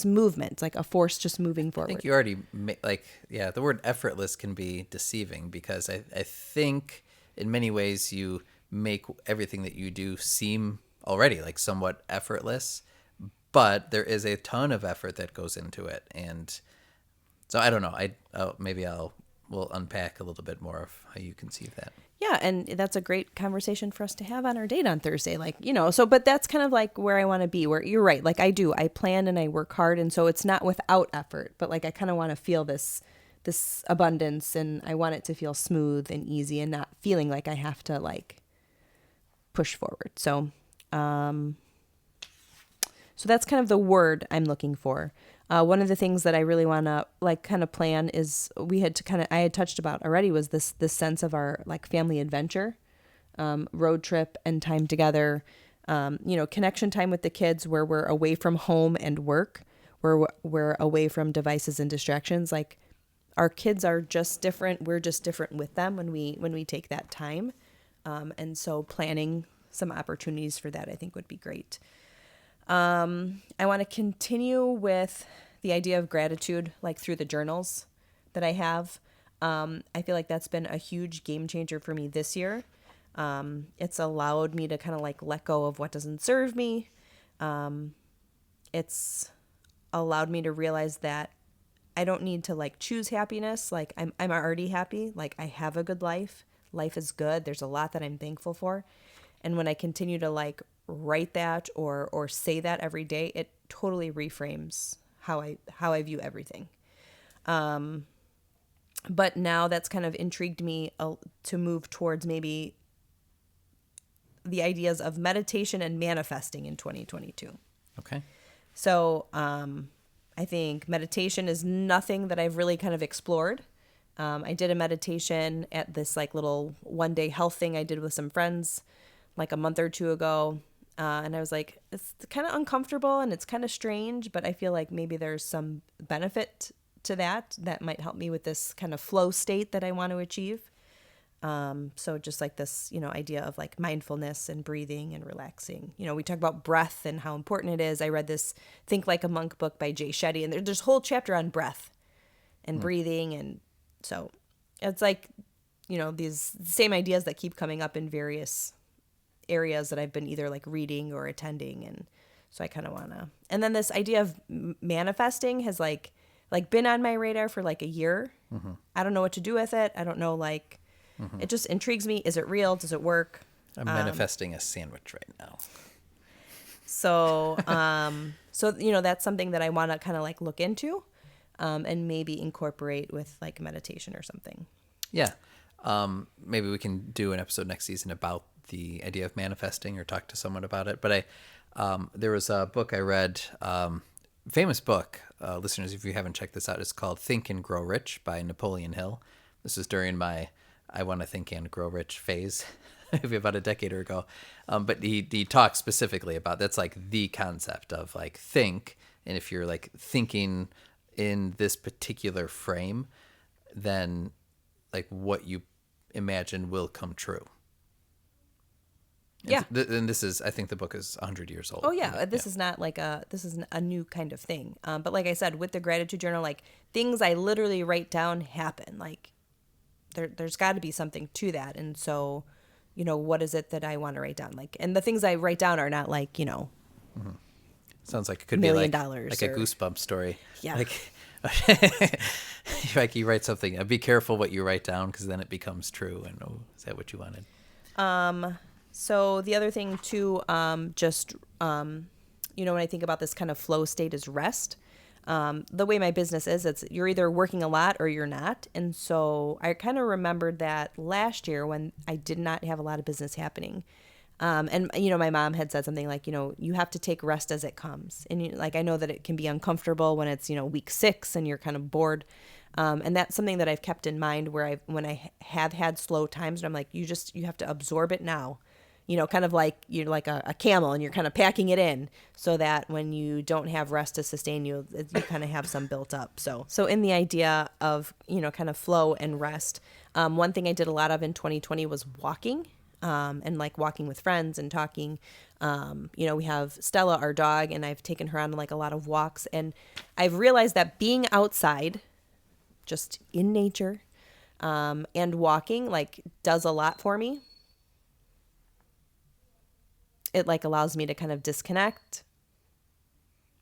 movement, like a force just moving forward. I think you already the word effortless can be deceiving because I think in many ways you make everything that you do seem already like somewhat effortless, but there is a ton of effort that goes into it, and so I don't know. We'll unpack a little bit more of how you conceive that. Yeah, and that's a great conversation for us to have on our date on Thursday. Like, you know, so, but that's kind of like where I want to be, where you're right. Like I plan and I work hard. And so it's not without effort, but like, I kind of want to feel this abundance, and I want it to feel smooth and easy and not feeling like I have to like push forward. So that's kind of the word I'm looking for. One of the things that I really want to like kind of plan is I had touched about already was this sense of our like family adventure, road trip and time together, connection time with the kids where we're away from home and work, where we're away from devices and distractions. Like our kids are just different. We're just different with them when we take that time. And so planning some opportunities for that I think would be great. I want to continue with the idea of gratitude, like through the journals that I have. I feel like that's been a huge game changer for me this year. It's allowed me to kind of like let go of what doesn't serve me. It's allowed me to realize that I don't need to like choose happiness. Like I'm already happy. Like I have a good life. Life is good. There's a lot that I'm thankful for. And when I continue to like write that or say that every day, it totally reframes how I view everything. But now that's kind of intrigued me to move towards maybe the ideas of meditation and manifesting in 2022. Okay. So I think meditation is nothing that I've really kind of explored. I did a meditation at this like little one-day health thing I did with some friends like a month or two ago. And I was like, it's kind of uncomfortable and it's kind of strange, but I feel like maybe there's some benefit to that might help me with this kind of flow state that I want to achieve. So just like this, idea of like mindfulness and breathing and relaxing. We talk about breath and how important it is. I read this Think Like a Monk book by Jay Shetty, and there's a whole chapter on breath and breathing. And so it's like, these same ideas that keep coming up in various areas that I've been either like reading or attending. And so I kind of want to, and then this idea of manifesting has like been on my radar for like a year. Mm-hmm. I don't know what to do with it. I don't know, it just intrigues me. Is it real? Does it work? I'm manifesting a sandwich right now. So that's something that I want to kind of like look into, and maybe incorporate with like meditation or something. Yeah. Maybe we can do an episode next season about the idea of manifesting or talk to someone about it. But there was a book I read, famous book, listeners, if you haven't checked this out, it's called Think and Grow Rich by Napoleon Hill. This is during my I want to think and grow rich phase. maybe about a decade ago. But he talks specifically about that's like the concept of like think. And if you're like thinking in this particular frame, then like what you imagine will come true. Yeah. And this is, I think the book is 100 years old. Oh yeah, this is not like this is a new kind of thing. But like I said, with the gratitude journal, like things I literally write down happen. Like there's got to be something to that. And so, what is it that I want to write down? Like, and the things I write down are not like, Sounds like it could $1 million be like a Goosebump story. Yeah. Like, like you write something, be careful what you write down because then it becomes true. And is that what you wanted? So the other thing too, when I think about this kind of flow state is rest. The way my business is, it's you're either working a lot or you're not. And so I kind of remembered that last year when I did not have a lot of business happening. My mom had said something like, you have to take rest as it comes. And like, I know that it can be uncomfortable when it's, week 6 and you're kind of bored. And that's something that I've kept in mind when I have had slow times and I'm like, you have to absorb it now. Kind of like you're like a camel and you're kind of packing it in so that when you don't have rest to sustain you, you kind of have some built up. So in the idea of, kind of flow and rest, one thing I did a lot of in 2020 was walking, and like walking with friends and talking. We have Stella, our dog, and I've taken her on like a lot of walks, and I've realized that being outside, just in nature, and walking like does a lot for me. It like allows me to kind of disconnect,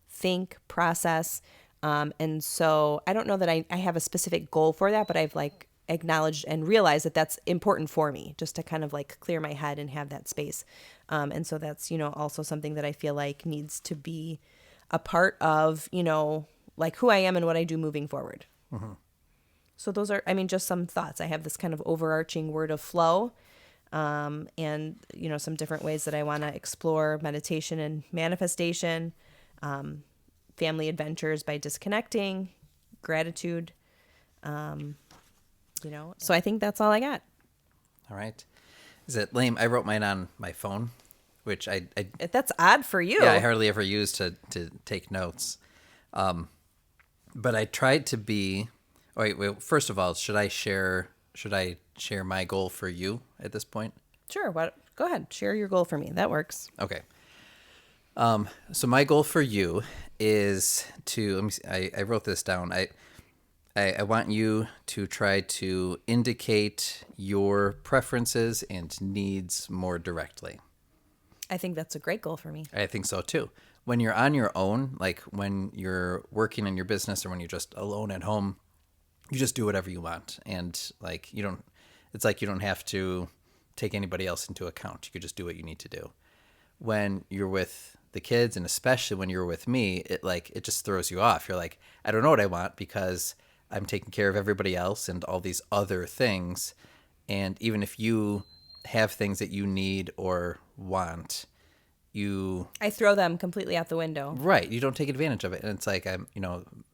think, process. And so I don't know that I have a specific goal for that, but I've like acknowledged and realized that that's important for me just to kind of like clear my head and have that space. And so that's, also something that I feel like needs to be a part of, like who I am and what I do moving forward. Mm-hmm. So those are, just some thoughts. I have this kind of overarching word of flow. And some different ways that I want to explore meditation and manifestation, family adventures by disconnecting, gratitude, so I think that's all I got. All right. Is it lame? I wrote mine on my phone, which I that's odd for you. Yeah, I hardly ever use to take notes. But I tried to be, wait, first of all, should I share my goal for you at this point? Sure. Go ahead. Share your goal for me. That works. Okay. So my goal for you is to, let me see, I wrote this down. I want you to try to indicate your preferences and needs more directly. I think that's a great goal for me. I think so too. When you're on your own, like when you're working in your business or when you're just alone at home, you just do whatever you want. And like it's like you don't have to take anybody else into account. You could just do what you need to do. When you're with the kids, and especially when you're with me, it just throws you off. You're like, I don't know what I want because I'm taking care of everybody else and all these other things. And even if you have things that you need or want, I throw them completely out the window. Right. You don't take advantage of it. And it's like,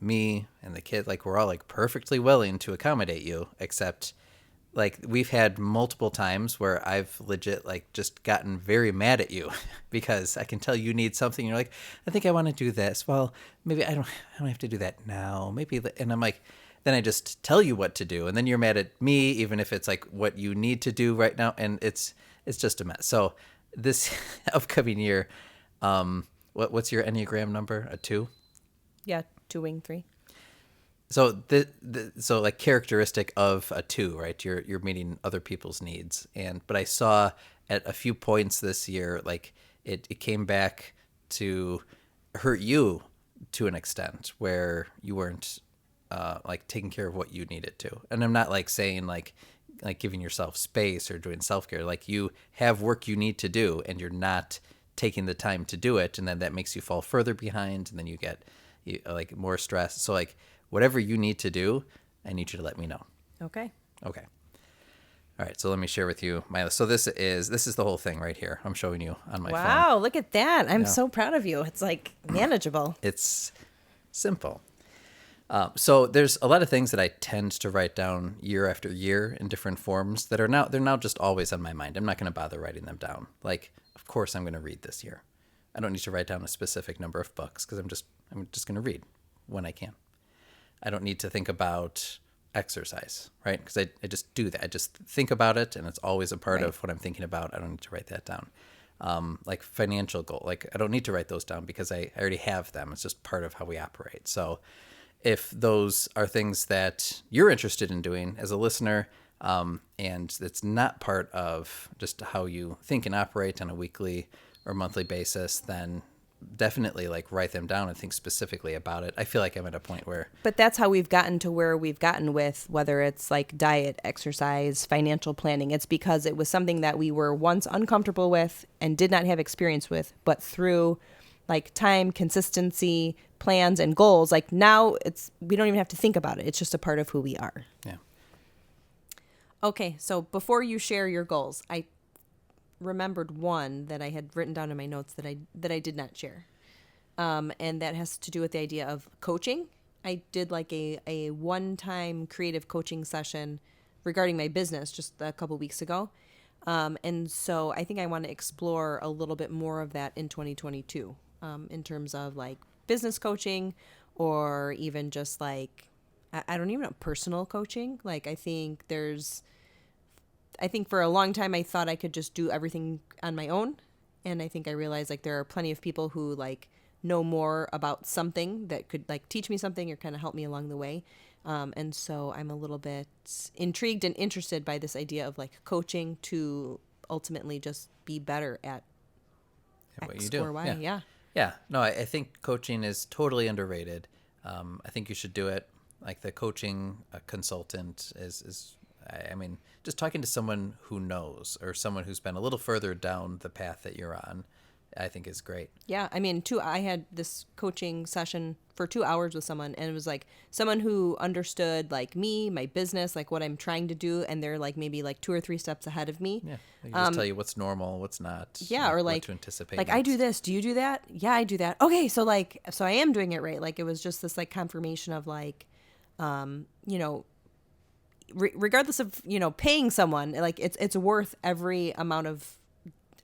me and the kid, like we're all like perfectly willing to accommodate you, except like we've had multiple times where I've legit like just gotten very mad at you because I can tell you need something. You're like, I think I want to do this. Well, maybe I don't have to do that now. Maybe. And I'm like, then I just tell you what to do. And then you're mad at me, even if it's like what you need to do right now. And it's just a mess. So this upcoming year, what's your Enneagram number? A 2? Yeah. 2 wing 3. So so like characteristic of a 2, right? You're meeting other people's needs. But I saw at a few points this year, like it came back to hurt you to an extent where you weren't like taking care of what you needed to. And I'm not like saying like giving yourself space or doing self-care. Like you have work you need to do and you're not taking the time to do it. And then that makes you fall further behind and then you get like more stress. So like whatever you need to do, I need you to let me know. Okay. Okay. All right. So let me share with you my list. So this is the whole thing right here. I'm showing you on my phone. Wow. Look at that. I'm so proud of you. It's like manageable. It's simple. So there's a lot of things that I tend to write down year after year in different forms that they're now just always on my mind. I'm not going to bother writing them down. Like, of course I'm going to read this year. I don't need to write down a specific number of books because I'm just going to read when I can. I don't need to think about exercise, right? Because I just do that. I just think about it, and it's always a part of what I'm thinking about. I don't need to write that down. Like financial goal, like I don't need to write those down because I already have them. It's just part of how we operate. So if those are things that you're interested in doing as a listener, and it's not part of just how you think and operate on a weekly or monthly basis, then definitely like write them down and think specifically about it. I feel like I'm at a point where, But that's how we've gotten to where we've gotten with whether it's like diet, exercise, financial planning. It's because it was something that we were once uncomfortable with and did not have experience with, but through like time, consistency, plans, and goals, like now we don't even have to think about it. It's just a part of who we are. yeah. Okay, so before you share your goals, I remembered one that I had written down in my notes that I did not share. And that has to do with the idea of coaching. I did like a one-time creative coaching session regarding my business just a couple weeks ago. And so I think I want to explore a little bit more of that in 2022, in terms of like business coaching or even just like, I don't even know, personal coaching. Like I think for a long time I thought I could just do everything on my own. And I think I realized like there are plenty of people who like know more about something that could like teach me something or kind of help me along the way. And so I'm a little bit intrigued and interested by this idea of like coaching to ultimately just be better at What X you do. or Y. Yeah. Yeah. No, I think coaching is totally underrated. I think you should do it. Like the coaching consultant is, I mean, just talking to someone who knows or someone who's been a little further down the path that you're on, I think is great. Yeah, I mean, I had this coaching session for 2 hours with someone, and it was like someone who understood like me, my business, like what I'm trying to do, and they're like maybe like 2 or 3 steps ahead of me. Yeah. They can just tell you what's normal, what's not. Yeah, or what like to anticipate. like I do next. this, do you do that? Yeah, I do that. Okay, so like so I am doing it right. Like it was just this like confirmation of like, you know, regardless of paying someone, like it's worth every amount of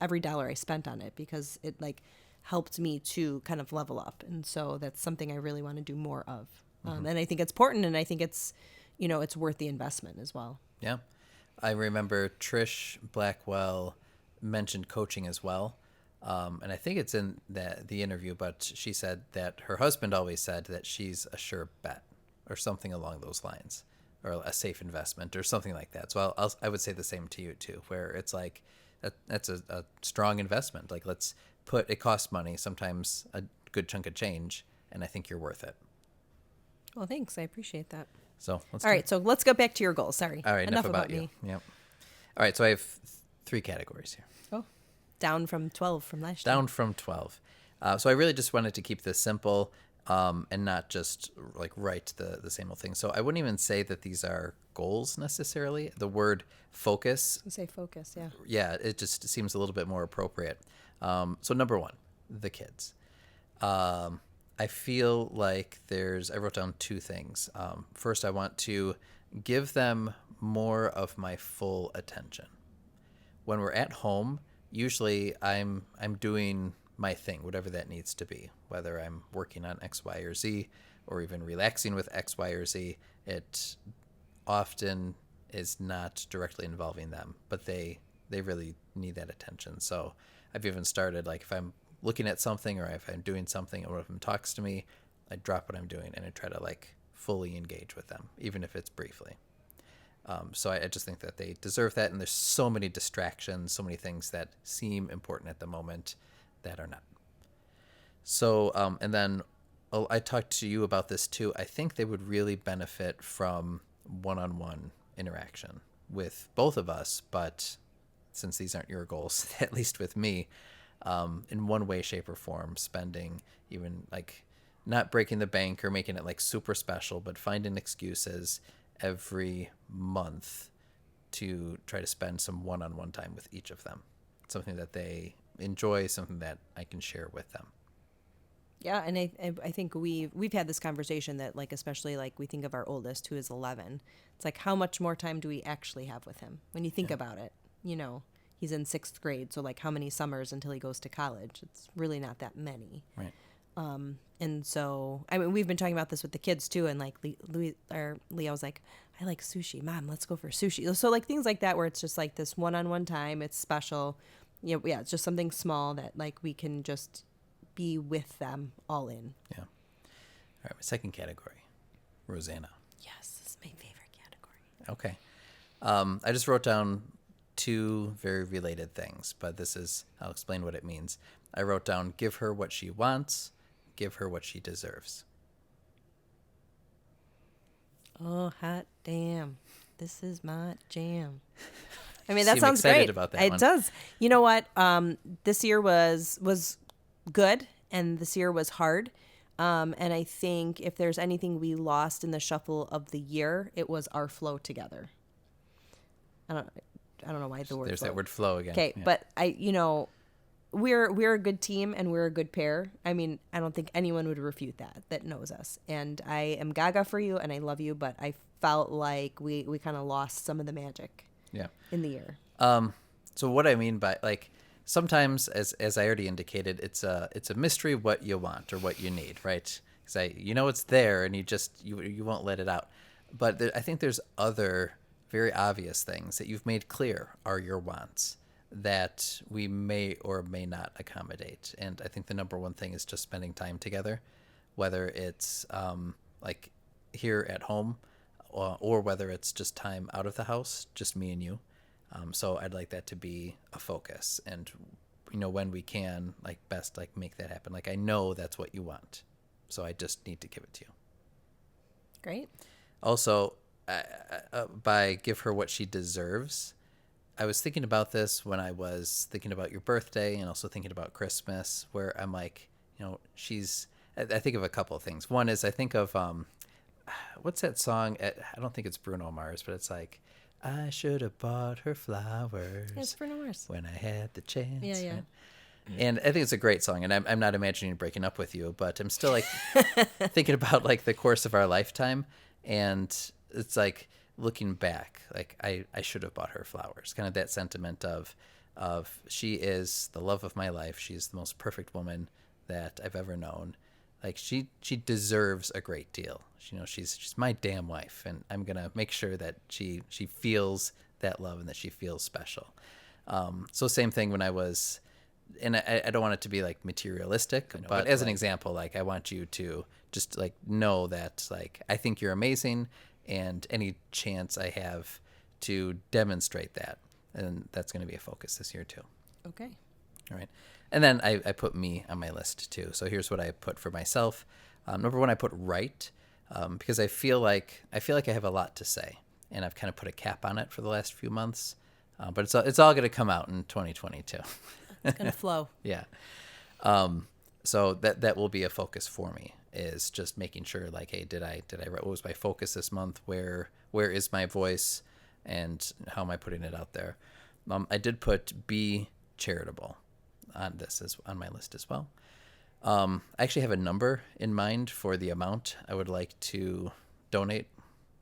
every dollar I spent on it because it like helped me to kind of level up. And so that's something I really want to do more of. And I think it's important, and I think it's, it's worth the investment as well. Yeah. I remember Trish Blackwell mentioned coaching as well. And I think it's in the interview, but she said that her husband always said that she's a sure bet or something along those lines, or a safe investment or something like that. So I would say the same to you too, where it's like, that's a strong investment. Like it costs money, sometimes a good chunk of change, and I think you're worth it. Well, thanks. I appreciate that. So All right, so let's go back to your goals. Sorry. All right, enough about you. me. Yep. All right, so I have 3 categories here. Oh, down from 12 from last year. Down from 12. So I really just wanted to keep this simple, and not just like write the same old thing. So I wouldn't even say that these are goals necessarily. The word focus, Say focus, yeah. yeah, it just seems a little bit more appropriate. So number 1, the kids. I feel like I wrote down 2 things. First, I want to give them more of my full attention. When we're at home, usually I'm doing my thing, whatever that needs to be, whether I'm working on X, Y, or Z, or even relaxing with X, Y, or Z. It often is not directly involving them, but they really need that attention. So I've even started, like, if I'm looking at something or if I'm doing something, or if them talks to me, I drop what I'm doing and I try to like fully engage with them, even if it's briefly. So I just think that they deserve that. And there's so many distractions, so many things that seem important at the moment that are not. So, and then I talked to you about this too. I think they would really benefit from one-on-one interaction with both of us, but since these aren't your goals, at least with me, in one way, shape, or form, spending, even like not breaking the bank or making it like super special, but finding excuses every month to try to spend some one-on-one time with each of them. Something that they enjoy, something that I can share with them. Yeah, and I think we've had this conversation that, like, especially like we think of our oldest who is 11. It's like, how much more time do we actually have with him when you think about it? You know, he's in 6th grade, so like how many summers until he goes to college? It's really not that many. Right. And so, I mean, we've been talking about this with the kids too, and like Leah was like, I like sushi, Mom, let's go for sushi. So like things like that where it's just like this one-on-one time, it's special. Yeah, it's just something small that like we can just be with them all in. Yeah. All right. My second category, Rosanna. Yes, this is my favorite category. Okay. I just wrote down two very related things, but I'll explain what it means. I wrote down, give her what she wants, give her what she deserves. Oh, hot damn. This is my jam. I mean, that Seem sounds excited great. about that It one. does. You know what? This year was good, and this year was hard. And I think if there's anything we lost in the shuffle of the year, it was our flow together. I don't know why the word There's flow. that word flow again. Okay, Yeah. but we're a good team and we're a good pair. I mean, I don't think anyone would refute that knows us. And I am gaga for you and I love you, but I felt like we kind of lost some of the magic Yeah. in the year. So what I mean by, like, sometimes, as I already indicated, it's a mystery what you want or what you need, right? Because it's there and you won't let it out. But I think there's other very obvious things that you've made clear are your wants that we may or may not accommodate. And I think the number one thing is just spending time together, whether it's like here at home or whether it's just time out of the house, just me and you. So I'd like that to be a focus, and when we can, like, best like make that happen. Like, I know that's what you want, so I just need to give it to you. Great. Also, by give her what she deserves, I was thinking about this when I was thinking about your birthday and also thinking about Christmas, where I'm like, I think of a couple of things. One is I think of what's that song? I don't think it's Bruno Mars, but it's like, I should have bought her flowers. It's Bruno Mars. When I had the chance. Yeah. Right? And I think it's a great song, and I'm not imagining breaking up with you, but I'm still like thinking about like the course of our lifetime, and it's like looking back, like I should have bought her flowers. Kind of that sentiment of she is the love of my life. She's the most perfect woman that I've ever known. Like she deserves a great deal. She's my damn wife, and I'm gonna make sure that she feels that love and that she feels special. So same thing when I was, and I don't want it to be like materialistic, but as an example, like I want you to just like know that like I think you're amazing, and any chance I have to demonstrate that, and that's going to be a focus this year too. Okay. All right. And then I put me on my list too. So here's what I put for myself. Number one, I put right, because I feel like I have a lot to say, and I've kind of put a cap on it for the last few months. But it's all going to come out in 2022. It's going to flow. Yeah. So that will be a focus for me, is just making sure like, hey, did I what was my focus this month? Where is my voice, and how am I putting it out there? I did put be charitable on my list as well. I actually have a number in mind for the amount I would like to donate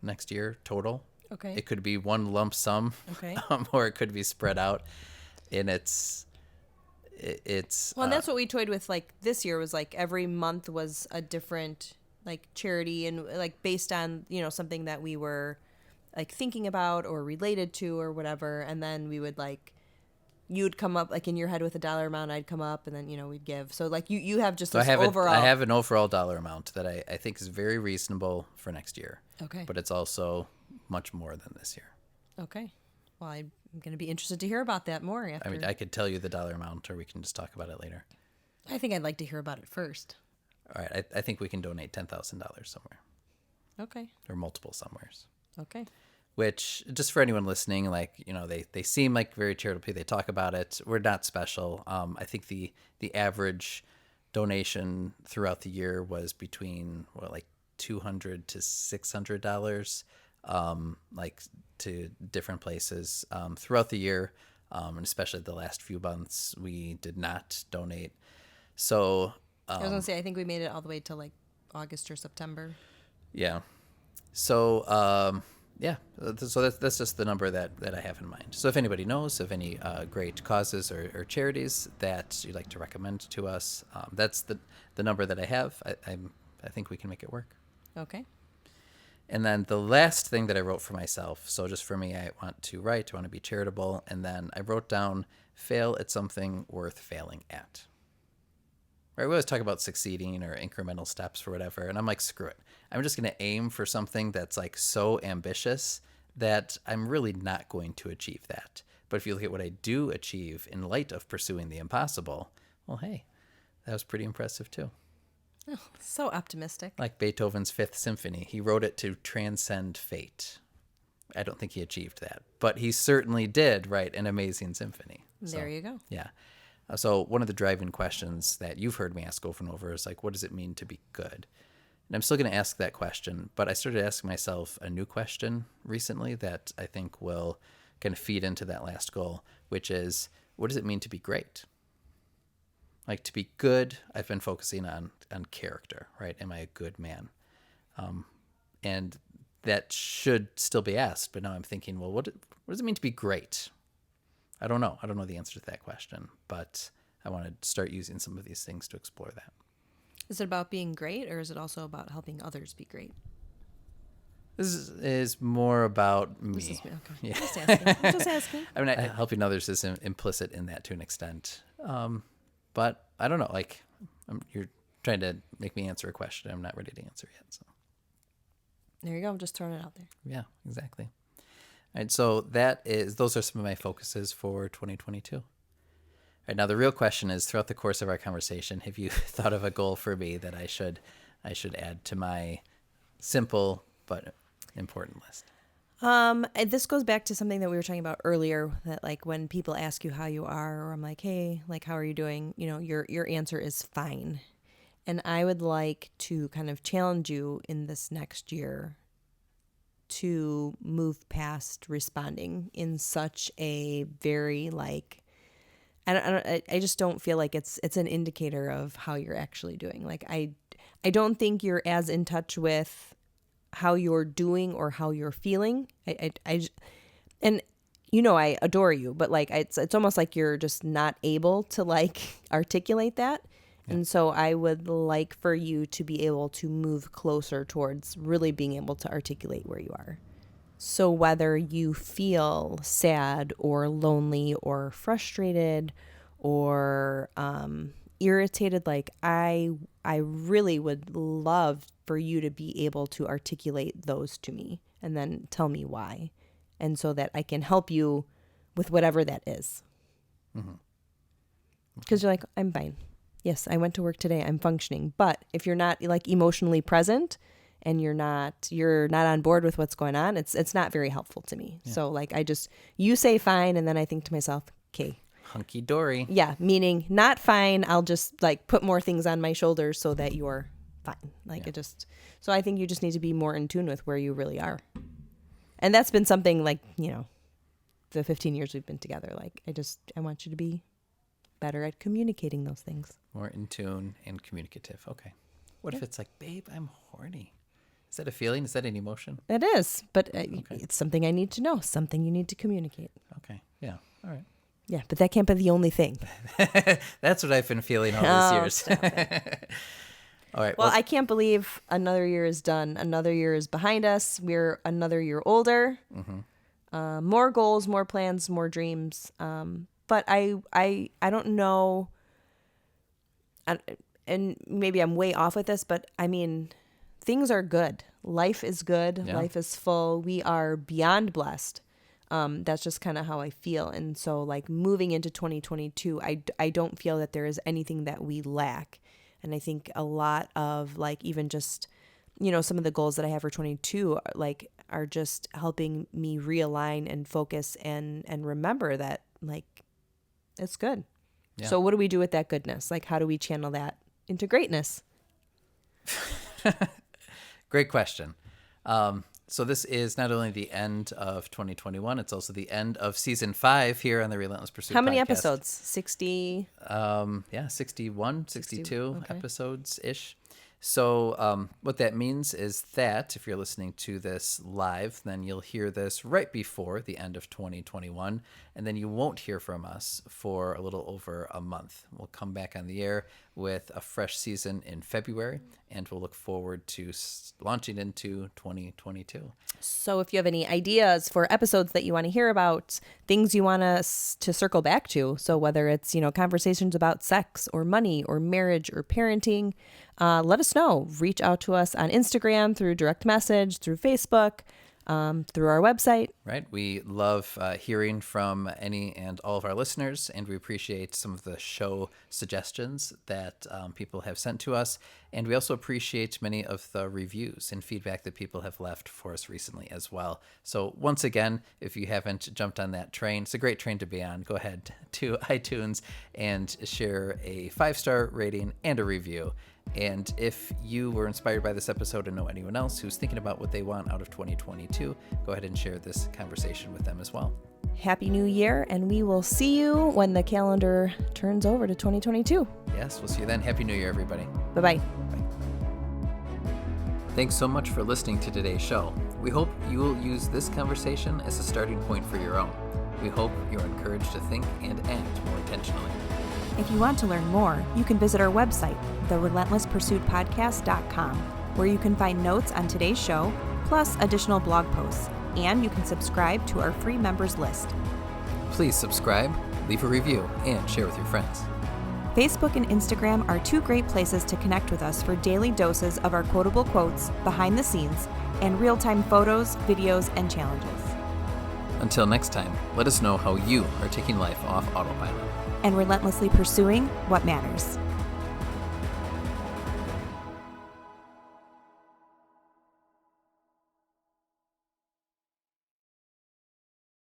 next year total. Okay. It could be one lump sum, Okay. or it could be spread out. And Well, and that's what we toyed with. Like this year was like every month was a different like charity, and like based on something that we were like thinking about or related to or whatever, and then we would like. You'd come up like in your head with a dollar amount, I'd come up, and then we'd give. So like you have just this overall. I have an overall dollar amount that I think is very reasonable for next year. Okay. But it's also much more than this year. Okay. Well, I'm going to be interested to hear about that more after. I mean, I could tell you the dollar amount, or we can just talk about it later. I think I'd like to hear about it first. All right. I think we can donate $10,000 somewhere, Okay. or multiple somewheres. Okay. Which, just for anyone listening, like, they seem like very charitable people. They talk about it. We're not special. I think the average donation throughout the year was between like $200 to $600, like to different places throughout the year, and especially the last few months we did not donate. So I was gonna say I think we made it all the way to like August or September. Yeah. So, yeah. So that's just the number that I have in mind. So if anybody knows of any great causes or charities that you'd like to recommend to us, that's the number that I have. I think we can make it work. Okay. And then the last thing that I wrote for myself, so just for me, I want to write, I want to be charitable, and then I wrote down fail at something worth failing at. Right? We always talk about succeeding or incremental steps or whatever, and I'm like, screw it. I'm just going to aim for something that's like so ambitious that I'm really not going to achieve that. But if you look at what I do achieve in light of pursuing the impossible, well, hey, that was pretty impressive too. Oh, so optimistic. Like Beethoven's Fifth Symphony, he wrote it to transcend fate. I don't think he achieved that, but he certainly did write an amazing symphony. There you go. Yeah. So one of the driving questions that you've heard me ask over and over is like, what does it mean to be good? And I'm still going to ask that question, but I started asking myself a new question recently that I think will kind of feed into that last goal, which is, what does it mean to be great? Like, to be good, I've been focusing on character, right? Am I a good man? And that should still be asked, but now I'm thinking, well, what does it mean to be great? I don't know. I don't know the answer to that question, but I want to start using some of these things to explore that. Is it about being great, or is it also about helping others be great? This is more about me. This is me. Okay. Yeah. Just asking. I'm just asking. I mean, helping others is implicit in that to an extent. But I don't know. Like, you're trying to make me answer a question I'm not ready to answer yet. So There you go. I'm just throwing it out there. yeah, exactly. All right, so those are some of my focuses for 2022. All right, now the real question is, throughout the course of our conversation, have you thought of a goal for me that I should add to my simple but important list? This goes back to something that we were talking about earlier, that like when people ask you how you are, or I'm like, hey, like, how are you doing? You know, your answer is fine. And I would like to kind of challenge you in this next year to move past responding in such a very like, I just don't feel like it's an indicator of how you're actually doing. Like, I don't think you're as in touch with how you're doing or how you're feeling. And you know, I adore you, but like, it's almost like you're just not able to like articulate that. Yeah. And so I would like for you to be able to move closer towards really being able to articulate where you are. So whether you feel sad or lonely or frustrated or irritated, like I really would love for you to be able to articulate those to me and then tell me why, and so that I can help you with whatever that is. Mm-hmm. Because you're like, I'm fine. Yes, I went to work today. I'm functioning. But if you're not like emotionally present and you're not on board with what's going on, it's not very helpful to me. Yeah. So like, you say fine, and then I think to myself, okay, hunky dory. Yeah, meaning not fine. I'll just like put more things on my shoulders so that you're fine. Like, yeah. So I think you just need to be more in tune with where you really are. And that's been something like, you know, the 15 years we've been together. Like, I want you to be better at communicating those things. More in tune and communicative. Okay. What if it's like, babe, I'm horny? Is that a feeling? Is that an emotion? It is, but it's something I need to know, something you need to communicate. Okay. Yeah. All right. Yeah, but that can't be the only thing. That's what I've been feeling all these years. All right. Well, I can't believe another year is done. Another year is behind us. We're another year older. Mm-hmm. More goals, more plans, more dreams. But I don't know. And maybe I'm way off with this, but I mean, things are good. Life is good. Yeah. Life is full. We are beyond blessed. That's just kind of how I feel. And so like moving into 2022, I don't feel that there is anything that we lack. And I think a lot of like, even just, you know, some of the goals that I have for 22, like, are just helping me realign and focus and remember that like, it's good. Yeah. So what do we do with that goodness? Like, how do we channel that into greatness? Great question. So this is not only the end of 2021, it's also the end of season 5 here on the Relentless Pursuit How many podcast. episodes? 60? 61, 62 okay. episodes-ish. So what that means is that if you're listening to this live, then you'll hear this right before the end of 2021, and then you won't hear from us for a little over a month. We'll come back on the air with a fresh season in February, and we'll look forward to launching into 2022. So if you have any ideas for episodes that you want to hear about, things you want us to circle back to, so whether it's, conversations about sex or money or marriage or parenting, let us know. Reach out to us on Instagram, through direct message, through Facebook, through our website. Right. We love hearing from any and all of our listeners, and we appreciate some of the show suggestions that people have sent to us. And we also appreciate many of the reviews and feedback that people have left for us recently as well. So once again, if you haven't jumped on that train, it's a great train to be on. Go ahead to iTunes and share a 5-star rating and a review. And if you were inspired by this episode and know anyone else who's thinking about what they want out of 2022, go ahead and share this conversation with them as well. Happy New Year, and we will see you when the calendar turns over to 2022. Yes, we'll see you then. Happy New Year, everybody. Bye-bye. Thanks so much for listening to today's show. We hope you will use this conversation as a starting point for your own. We hope you're encouraged to think and act more intentionally. If you want to learn more, you can visit our website, therelentlesspursuitpodcast.com, where you can find notes on today's show, plus additional blog posts, and you can subscribe to our free members list. Please subscribe, leave a review, and share with your friends. Facebook and Instagram are 2 great places to connect with us for daily doses of our quotable quotes, behind the scenes, and real-time photos, videos, and challenges. Until next time, let us know how you are taking life off autopilot And relentlessly pursuing what matters.